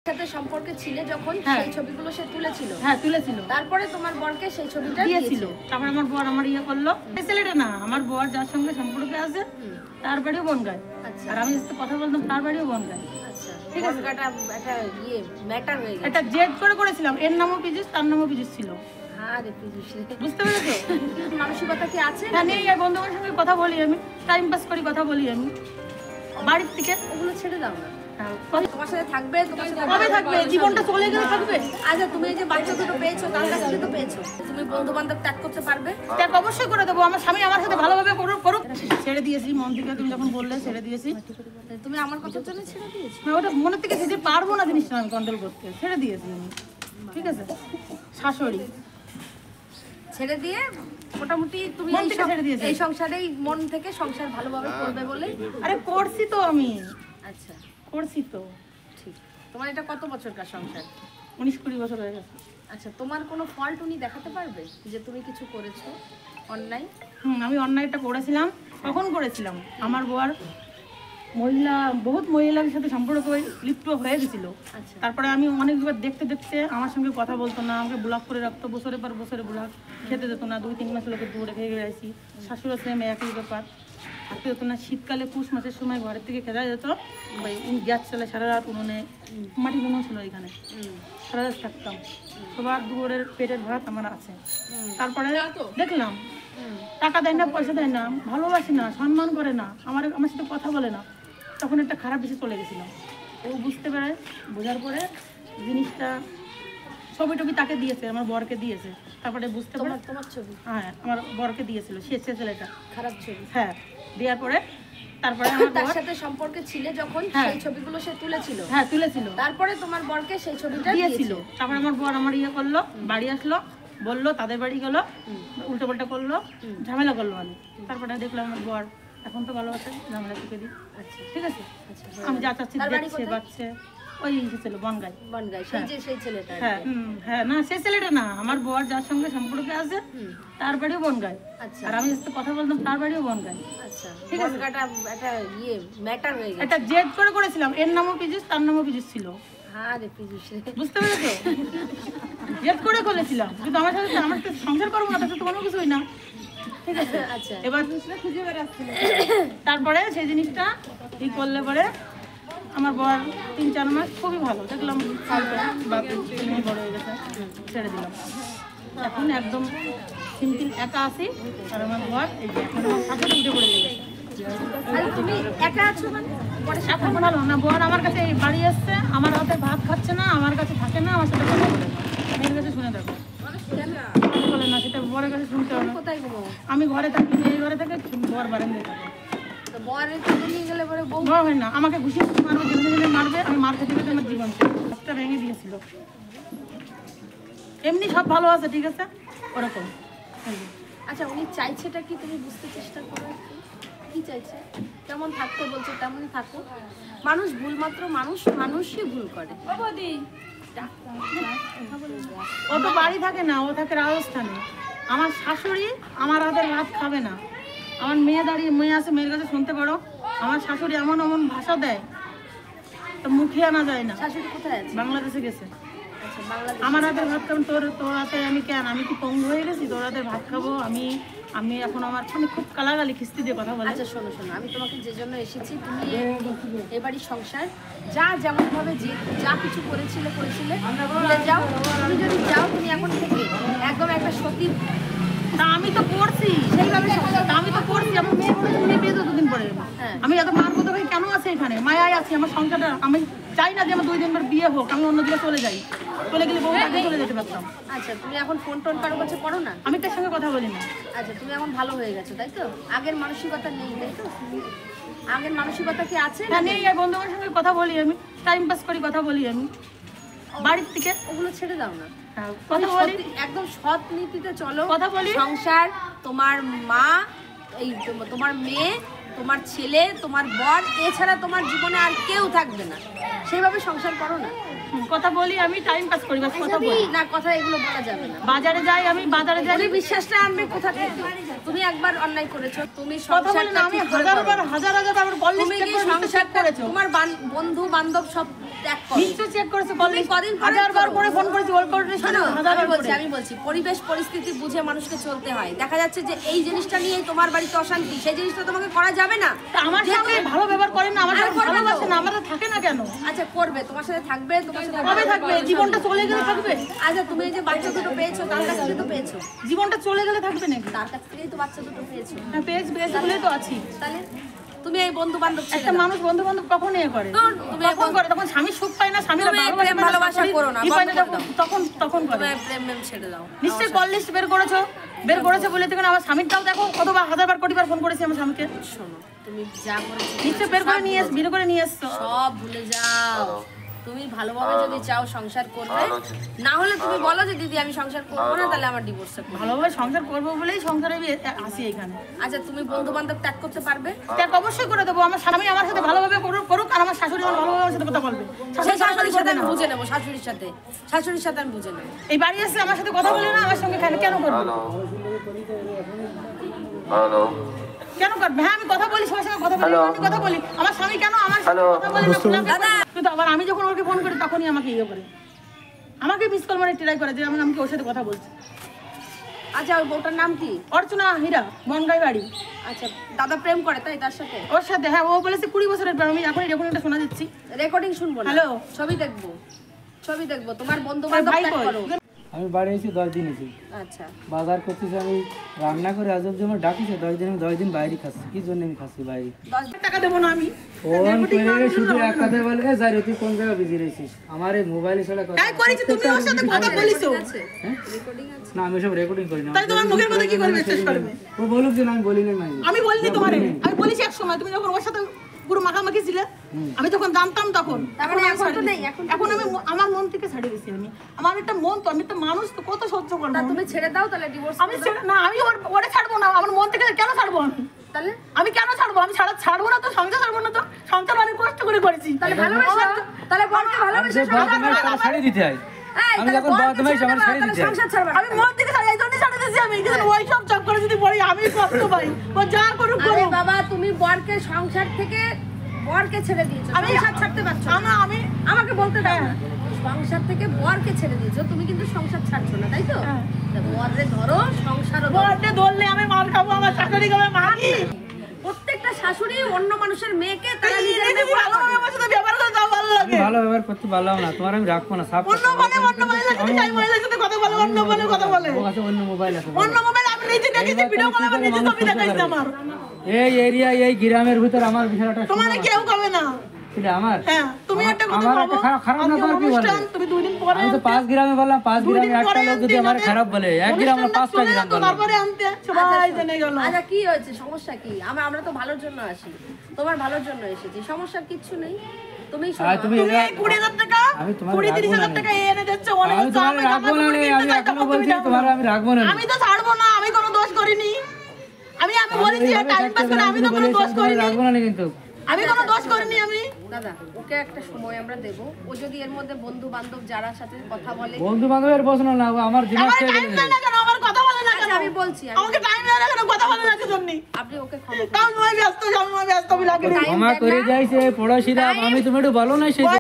সাথে সম্পর্কে ছিলে যখন সেই ছবিগুলো সে তুলেছিল। তুলেছিল। তারপরে তোমার বরকে সেই ছবিটা দিয়েছিল। তারপর আমার বর আমার ইয়ে করলো। এই ছেলেটা না, আমার বর যার সঙ্গে সম্পর্কে আছে তার বাড়িও বনগাঁয়। আচ্ছা। আর আমি যেটা কথা বলতাম তার বাড়িও বনগাঁয়। আচ্ছা। ঠিক আছে, এটা একটা ম্যাটার হয়ে গেছে। এটা জেদ করে করেছিলাম। এর নামও পিজুস, তার নামও পিজুস ছিল। আরে পিজুস, বুঝতে পেরেছো? মানসিকতা কি আছে? হ্যাঁ, নেই। আর বন্ধুদের সঙ্গে কথা বলি আমি, টাইম পাস করি, কথা বলি আমি। বাড়ির থেকে ওগুলো ছেড়ে দাও না। তোমার সাথে থাকবে, তোমার সাথে কবে থাকবে? জীবনটা চলে গেলে থাকবে। আচ্ছা, তুমি এই যে বাচ্চা দুটো পেয়েছো, তার কাছ থেকে তো পেয়েছো, তুমি বন্ধু বান্ধব ত্যাগ করতে পারবে? ত্যাগ অবশ্যই করে দেবো। আমার স্বামী আমার সাথে ভালোভাবে করুক। ছেড়ে দিয়েছি মন থেকে। তুমি যখন বললে ছেড়ে দিয়েছি। তুমি আমার কথার জন্য ছেড়ে দিয়েছো? না, ওটা মনে থেকে যেতে পারবো না, জিনিসটা আমি কন্ট্রোল করতে। ছেড়ে দিয়েছি আমি। ঠিক আছে, শাশুড়ি ছেড়ে দিয়ে মোটামুটি তুমি এই সংসারেই মন থেকে সংসার ভালোভাবে করবে বলে। আরে করছি তো আমি। আচ্ছা, করছি তো। ঠিক। তোমার এটা কত বছরকার সংসার? 19-20 বছর হয়ে গেছে। আচ্ছা, তোমার কোনো ফল্ট উনি দেখাতে পারবে যে তুমি কিছু করেছো অন্যায়? আমি অন্যায়টা করেছিলাম। কখন করেছিলাম? আমার বর বহুত মহিলার সাথে সম্পর্ক লিপ্ত হয়ে গেছিল। তারপরে আমি অনেকবার দেখতে দেখতে আমার সঙ্গে কথা বলতো না, আমাকে ব্লক করে রাখতো। বছরের পর বছরে ব্লক, খেতে যেত না। 2-3 মাস লোকে দৌড়ে খেয়ে গেছি। শাশুড়ি সেম একই ব্যাপার, থাকতে যেত না। শীতকালে পুষ মাসের সময় ঘরের থেকে খেলা যেত। গ্যাস চলে সারা রাত, উনুনে মাটি উনুন ছিল এখানে, সারা রাত থাকতাম। সবার দুপুরের পেটের ভাত আমার আছে। তারপরে দেখলাম টাকা দেয় না, পয়সা দেয় না, ভালোবাসে না, সম্মান করে না, আমার সাথে কথা বলে না। তখন একটা খারাপ বিষয় চলে গেছিলাম। ও বুঝতে পারে, বোঝার পরে জিনিসটা ছবি টবি তাকে দিয়েছে, আমার বরকে দিয়েছে। তারপরে বুঝতে পারে তোমার ছবি, হ্যাঁ, আমার বরকে দিয়েছিল সে ছেলেটা, খারাপ ছবি। হ্যাঁ, দেওয়ার পরে তারপরে আমার তার সাথে সম্পর্কে ছিলে যখন সেই ছবিগুলো সে তুলেছিল। তুলেছিল। তারপরে তোমার বরকে সেই ছবিটা দিয়েছিল। তারপরে আমার বর আমার ইয়ে করলো, বাড়ি আসলো, বললো তাদের বাড়ি গেল, উল্টো পাল্টা করলো, ঝামেলা করলো। আমি তারপরে দেখলাম আমার বর এখন তো ভালো আছে, ঝামেলা থেকে দিই। আচ্ছা, ঠিক আছে। আমি যা চাচ্ছি দেখছে, বাচ্চা ওই ছিল বনগাঁয়। সেই ছেলেটা? হ্যাঁ, না সেই ছেলেটা না, আমার বর যার সঙ্গে সম্পর্কে আছে তার বাড়িও বনগাঁয়। আর আমি যেটা কথা বলতাম তার বাড়িও বনগাঁয়। আচ্ছা, ঠিক আছে, এটা একটা ম্যাটার হয়ে গেছে। এটা জেদ করে করেছিলাম। এর নামও পিজুস, তার নামও পিজুস ছিল। আরে পিজুস, বুঝতে পেরেছো? জেদ করে করেছিলাম, কিন্তু আমার সাথে সংসার করবো না, তার সাথে কোনো কিছুই না। ঠিক আছে। আচ্ছা, এবার খুঁজে বেড়াচ্ছিল। তারপরে সেই জিনিসটা ঠিক করলে পরে আমার বর 3-4 মাস খুবই ভালো দেখলাম, বড় হয়ে গেছে, ছেড়ে দিলাম। এখন একদম সিম্পল একা আছি। আর আমার বর এই যে এখন আমার শাশুড়ি উঠে পড়ে গেছে। তুমি একা আছো মানে? এখন ভালো না, বর আমার কাছে বাড়ি আসছে, আমার হাতে ভাত খাচ্ছে না, আমার কাছে থাকে না, আমার সাথে কথা বলে না। মেয়ের কাছে শুনে দেখো, বলে না, সেটা বরের কাছে শুনতে হবে। কোথায় ঘুমো? আমি ঘরে থাকি, মেয়ে ঘরে থাকে, বর বারান্দায় থাকে। হয় না, আমাকে ঘুষিয়ে মারবে, যেখানে মারবে, আমি মার খেতে খেতে আমার জীবন শেষ ভেঙে দিয়েছিল। এমনি সব ভালো আছে, ঠিক আছে, ওরকম। আচ্ছা, উনি চাইছেটা কি তুমি বুঝতে চেষ্টা করো? কি চাইছে? কেমন থাকতে বলছে তেমনই থাকো। মানুষ ভুল, মাত্র মানুষই ভুল করে। ও তো বাড়ি থাকে না, ও থাকে রাজস্থানে। আমার শাশুড়ি আমার হাতের ভাত খাবে না। আমার মেয়ে আছে, মেয়ের কাছে শুনতে পারো। আমার শাশুড়ি এমন ভাষা দেয়, তো মুখে আনা যায় না। শাশুড়ি কোথায় আছে? বাংলাদেশে গেছে। আচ্ছা, বাংলাদেশে। আমার হাতের ভাত খাবেন? তোর হাতে আমি কেন? আমি কি পঙ্গু হয়ে গেছি? তোর হাতের ভাত খাবো আমি এখন আমার খুব কালাগালি খিস্তি দিয়ে কথা বলে। আচ্ছা, শোনো, আমি তোমাকে যে জন্য এসেছি, তুমি এবারই সংসার যা যেমন ভাবে যা কিছু করেছিলে ভুলে যাও। তুমি যদি যাও, তুমি এখন থেকে একদম একটা সতী। তা আমি তো করছি সেইভাবে, আমি তো করছি। আমার মেয়ে করে তুমি পেয়ে তো 2 দিন পরে। আমি এত মার মতো ভাই কেন আছে এখানে? মায়ায় আছি, আমার সংসারটা। আমি চাই না যে আমার 2 দিন পর বিয়ে হোক, আমি অন্যদিকে চলে যাই। চলে গেলে বহু আগে চলে যেতে পারতাম। আচ্ছা, তুমি এখন ফোন টোন কারো কাছে করো না? আমি তার সঙ্গে কথা বলি না। আচ্ছা, তুমি এখন ভালো হয়ে গেছো, তাই তো? আগের মানসিকতা নেই, তাই তো? আগের মানসিকতা কি আছে? না, নেই। আর বন্ধুদের সঙ্গে কথা বলি আমি, টাইম পাস করি, কথা বলি আমি। বাড়ির থেকে ওগুলো ছেড়ে দাও না, কথা বলি, একদম সৎ নীতিতে চলো, কথা বলি। সংসার, তোমার মা, এই তোমার মেয়ে, তোমার ছেলে, তোমার বর, এছাড়া তোমার জীবনে আর কেউ থাকবে না। সেইভাবে সংসার করো না। কথা বলি আমি, টাইম পাস করি, বাস কথা বলি না। কথা এগুলো বলা যাবে না। বাজারে যাই আমি, বাজারে যাই। বিশ্বাসটা আনবে কোথা থেকে? তুমি একবার অন্যায় করেছো, তুমি কথা বলি না। আমি হাজার বার বললি, তুমি কি সংসার করেছো? তোমার বন্ধু বান্ধব সব ত্যাগ করো। নিশ্চয়ই চেক করেছে, কল তুমি কদিন পরে হাজারবার করো। করে ফোন করেছি, ওর করে শোনো, হাজারবার আমি বলছি পরিবেশ পরিস্থিতি বুঝে মানুষকে চলতে হয়। দেখা যাচ্ছে যে এই জিনিসটা নিয়ে তোমার বাড়িতে অশান্তি, সেই জিনিসটা তোমাকে করা যাবে না। আমার সঙ্গে ভালো ব্যবহার করেন না, আমার আরে সঙ্গে করবে তো। ভালোবাসে না, আমাদের থাকে না কেন? আচ্ছা করবে, তোমার সাথে থাকবে, তোমার সাথে কবে থাকবে? জীবনটা চলে গেলে থাকবে? আচ্ছা তুমি এই যে বাচ্চা দুটো পেয়েছো, তার কাছ থেকে তো পেয়েছো, জীবনটা চলে গেলে থাকবে নাকি? তার কাছ থেকেই তো বাচ্চা দুটো পেয়েছো। হ্যাঁ, পেয়েছি বলেই তো আছি। তাহলে তুমি এই বন্ধু বান্ধব একটা মানুষ বন্ধু বান্ধব কখন এ করে? তুমি কখন করে? তখন স্বামী সুখ পায় না, স্বামীরা তুমি প্রেম ভালোবাসা করো না, বন্ধ করে দাও। তখন তখন করে। প্রেম ছেড়ে দাও। নিশ্চয়ই কল লিস্ট বের করেছে বলে দেখুন, আমার স্বামীরটাও দেখো কতবার হাজারবার কোটিবার ফোন করেছি আমার স্বামীকে। শোনো, তুমি যা করেছো নিশ্চয়ই বের করে নিয়ে এসছো। সব ভুলে যাও। তুমি ভালোভাবে যদি চাও সংসার করবে, না হলে তুমি বলো যে দিদি আমি সংসার করবো না, তাহলে আমার ডিভোর্স করবে। ভালোভাবে সংসার করবো বলেই সংসারে আসি এখানে। আচ্ছা তুমি বন্ধু বান্ধব ত্যাগ করতে পারবে? ত্যাগ অবশ্যই করে দেবো। আমার স্বামী আমার সাথে ভালোভাবে করুক, আর আমার শাশুড়ি আমার ভালোভাবে আমার সাথে কথা বলবে। সেই শাশুড়ির সাথে আমি বুঝে নেবো, শাশুড়ির সাথে আমি বুঝে নেবো। এই বাড়ি এসে আমার সাথে কথা বলে না, আমার সঙ্গে কেন করবো? কেন করবে? হ্যাঁ আমি কথা বলি, সবার সঙ্গে কথা বলি, আমি কথা বলি। আমার স্বামী কেন আমার সাথে কথা বলে না? কিন্তু আবার আমি যখন ওকে ফোন করি তখনই আমাকে ইয়ে করে, আমাকে মিস কল মানে ট্রাই করে যে আমি ওর সাথে কথা বলছি। আচ্ছা ওর বউটার নাম কি? অর্চনা হীরা, বনগাই বাড়ি। আচ্ছা দাদা প্রেম করে তাই তার সাথে? ওর সাথে, হ্যাঁ ও বলেছে 20 বছরের প্রেম। আমি এখনই রেকর্ডিংটা শোনা দিচ্ছি, রেকর্ডিং শুনবো না, হ্যালো ছবি দেখবো। তোমার বন্ধু বান্ধব ভাই ত্যাগ কই? করো। আমি বাড়ি এসে 10 দিন এসেছি, আচ্ছা বাজার করতেছি, আমি রান্না করে আজ অব্দি আমার ডাকিছে 10 দিন বাইরে খাচ্ছি। কি জন্য আমি খাচ্ছি বাইরে? 10 টাকা দেবো না আমি। ফোন করে শুধু এক কথা বলে যাই রে তুই কোন জায়গায় বিজি রয়েছিস, আমার এই মোবাইলে ছাড়া কথা তাই করেছি, তুমি ওর সাথে কথা বলিছো? রেকর্ডিং আছে? না, আমি সব রেকর্ডিং করি না। তাই তোমার মুখের মধ্যে কি করবে? শেষ করবে? ও বলুক যে না, আমি বলি না। আমি বলিনি তোমারে, আমি বলেছি এক সময় তুমি যখন ওর সাথে পুরো মাখামাখি ছিলে, আমি যখন জানতাম তখন। তার মানে আমি এখন তো ছাড়ি নেই, দিয়েছি। এখন আমি আমার মন থেকে ছাড়ে দিয়েছি। আমার একটা মন তো, আমি একটা মানুষ তো, কত সহ্য করবো। তা তুমি ছেড়ে দাও তাহলে ডিভোর্স। আমি না, আমি ওরে ছাড়বো না। আমার মন থেকে কেন ছাড়বো আমি? তাহলে আমি কেন ছাড়বো? আমি ছাড়বো না তো, সংসার ছাড়বো না তো। সংসার অনেক কষ্ট করে করেছি। তাহলে ভালোবাসা, তাহলে বরকে ভালোবাসা ছাড়ি দিতে হয়। আমি যখন বদমাইশ আমার ছাড়ি দিতে হয়। সংসার ছাড়বা। আমি মন থেকে ছাড়ি, এই জন্য ছাড়ে দিয়েছি আমি। কিন্তু ওই সব চাপ করে যদি পড়ি আমি কষ্ট পাই। ও যা করুক আরে করুক। বাবা তুমি বরকে সংসার থেকে বরকে ছেড়ে দিয়েছো, আমি সংসার ছাড়তে পারছো না। না, আমি আমাকে বলতে দাও না। সংসার থেকে বরকে ছেড়ে দিয়েছো, তুমি কিন্তু সংসার ছাড়ছো না, তাই তো? হ্যাঁ। তা বররে ধরো, সংসারও ধরো। বড়তে ধরলে আমি মার খাবো, আমার শাশুড়ি খাবে মারি। প্রত্যেকটা শাশুড়ি অন্য মানুষের মেয়েকে তারা তারা নিজের নিজে ভালোভাবে আমার সাথে ব্যবহার করে তাও ভালো লাগে। ভালো ব্যবহার করতে পারলাম না, তোমার আমি রাখবো না। সাপ অন্য মহিলার সাথে যাই মহিলার সাথে কথা বলে, অন্য বলে কথা বলে। ও কাছে অন্য মোবাইল আছে। অন্য মোবাইল আমি নিজে দেখেছি, ভিডিও কলে আমার নিজে ছবি দেখাইছে আমার। এই এরিয়া, এই গ্রামের ভিতর আমার বিষয়টা তোমার কেউ খাবে না। এটা আমার। হ্যাঁ তুমি একটা কথা আমার ভাবো, একটা খারাপ না করার কি বলে? তুমি 2 দিন পরে আমি তো 5 গ্রামে বললাম, 5 গ্রামে একটা লোক যদি আমার খারাপ বলে, এক গ্রামে 5টা গ্রাম বলে। তারপরে আনতে সবাই জেনে গেল। আচ্ছা কি হয়েছে, সমস্যা কি? আমরা তো ভালোর জন্য আসি, তোমার ভালোর জন্য এসেছি, সমস্যা কিচ্ছু নেই। তুমি আর তুমি তুমি এই 20,000 টাকা, আমি তোমার 20-30,000 টাকা এনে দিচ্ছ অনেক। আমি তোমার রাখবো না, আমি এখনো বলছি তোমার আমি রাখবো না। আমি তো ছাড়বো না, আমি কোনো দোষ করিনি। আমি বলেছি টাইম পাস করে, আমি তো কোনো দোষ করিনি। রাখবো না কিন্তু আমি কোনো দোষ করিনি। আমি দাদা ওকে একটা সময় আমরা দেবো, ও যদি এর মধ্যে বন্ধু বান্ধব যারা সাথে কথা বলে। বন্ধু বান্ধবের প্রশ্ন না, আমার দিমাগ আমার খেয়ে টাইম ফেলেছে। দেয় না কেন? আমার কথা বলে না কেন? আচ্ছা, আমি বলছি আমাকে টাইম দেয় না কেন? কথা বলে না কেন? আপনি ওকে ক্ষমা তাও নয় ব্যস্ত, আমি ব্যস্ত, আমি লাগে ক্ষমা করে যাইছে পড়াশিরা। আমি তুমি একটু বলো না সেই